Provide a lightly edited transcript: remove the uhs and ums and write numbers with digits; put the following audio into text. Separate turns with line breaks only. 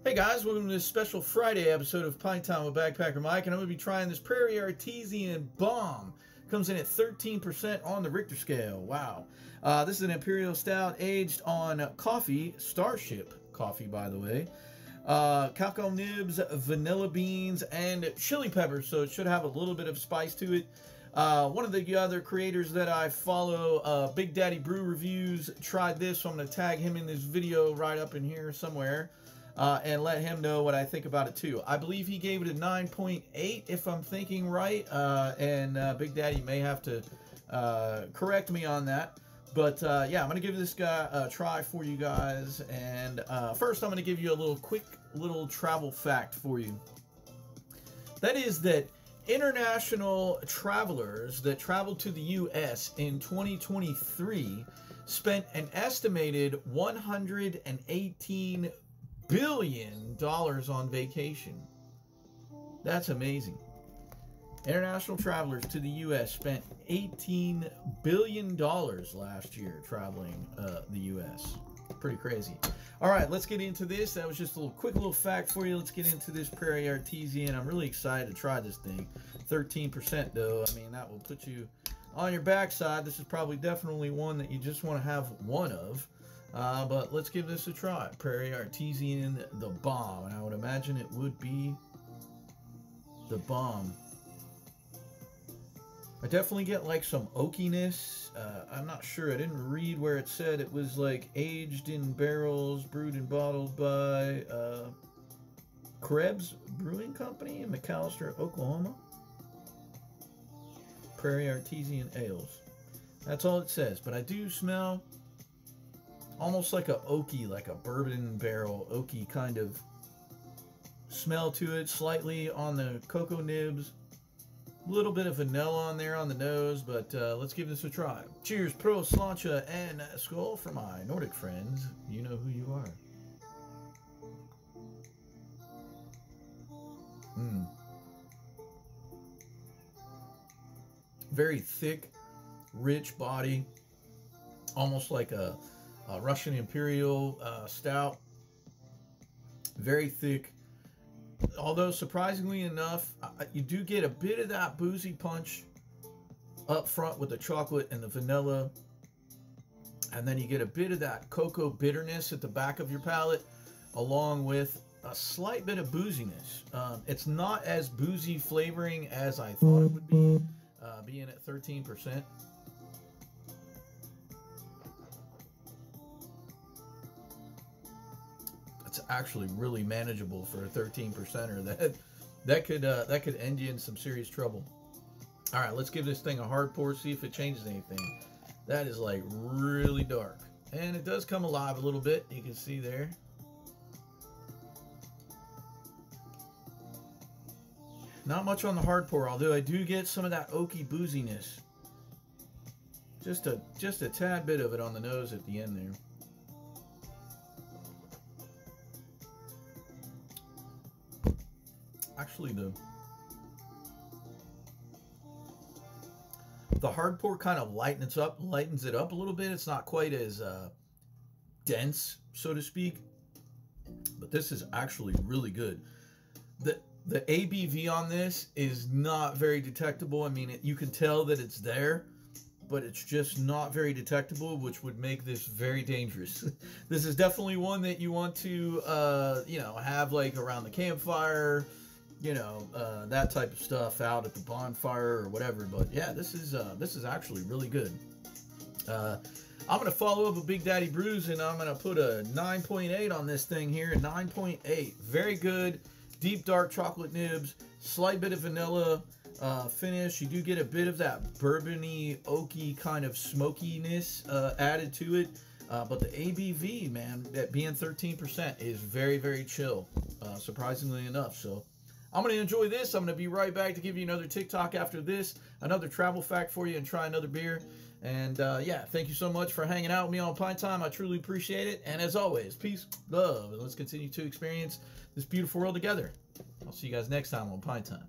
Hey guys, welcome to this special Friday episode of Pint Time with Backpacker Mike, and I'm going to be trying this Prairie Artesian Bomb. Comes in at 13% on the Richter scale. Wow. This is an Imperial Stout aged on coffee, Starship coffee by the way. Cacao nibs, vanilla beans, and chili peppers, so it should have a little bit of spice to it. One of the other creators that I follow, Big Daddy Brew Reviews, tried this, so I'm going to tag him in this video right up in here somewhere. And let him know what I think about it too. I believe he gave it a 9.8 if I'm thinking right, and Big Daddy may have to correct me on that. But yeah, I'm going to give this guy a try for you guys. And first I'm going to give you a quick little travel fact for you. That is that international travelers that traveled to the U.S. in 2023 spent an estimated $118 billion on vacation. That's amazing. International travelers to the U.S. spent $18 billion last year traveling the U.S. Pretty crazy. All right, let's get into this. That was just a quick little fact for you. Let's get into this Prairie Artesian. I'm really excited to try this thing. 13% though. I mean, that will put you on your backside. This is probably definitely one that you just want to have one of. But let's give this a try. Prairie Artesian, the bomb. And I would imagine it would be the bomb. I definitely get like some oakiness. I'm not sure. I didn't read where it said it was like aged in barrels, brewed and bottled by Krebs Brewing Company in McAlester, Oklahoma. Prairie Artesian Ales. That's all it says. But I do smell almost like a oaky, like a bourbon barrel oaky kind of smell to it. Slightly on the cocoa nibs. A little bit of vanilla on there on the nose, but let's give this a try. Cheers, pro, slancha, and skål for my Nordic friends. You know who you are. Very thick, rich body. Almost like a Russian Imperial Stout. Very thick. Although, surprisingly enough, you do get a bit of that boozy punch up front with the chocolate and the vanilla. And then you get a bit of that cocoa bitterness at the back of your palate, along with a slight bit of booziness. It's not as boozy flavoring as I thought it would be, being at 13%. It's actually really manageable for a 13%er. That could end you in some serious trouble. All right, let's give this thing a hard pour, see if it changes anything. That is like really dark, and it does come alive a little bit. You can see there. Not much on the hard pour, although I do get some of that oaky booziness. Just a tad bit of it on the nose at the end there. Actually, the hard pour kind of lightens it up a little bit. It's not quite as dense, so to speak, but this is actually really good. The ABV on this is not very detectable. I mean, you can tell that it's there, but it's just not very detectable, which would make this very dangerous. This is definitely one that you want to, you know, have like around the campfire. You know, that type of stuff out at the bonfire or whatever. But yeah, this is actually really good. I'm going to follow up with Big Daddy Brews, and I'm going to put a 9.8 on this thing here. 9.8. Very good. Deep dark chocolate nibs. Slight bit of vanilla finish. You do get a bit of that bourbony, oaky kind of smokiness added to it. But the ABV, man, that being 13% is very, very chill, surprisingly enough. So I'm going to enjoy this. I'm going to be right back to give you another TikTok after this, another travel fact for you, and try another beer. And yeah, thank you so much for hanging out with me on Pint Time. I truly appreciate it. And as always, peace, love, and let's continue to experience this beautiful world together. I'll see you guys next time on Pint Time.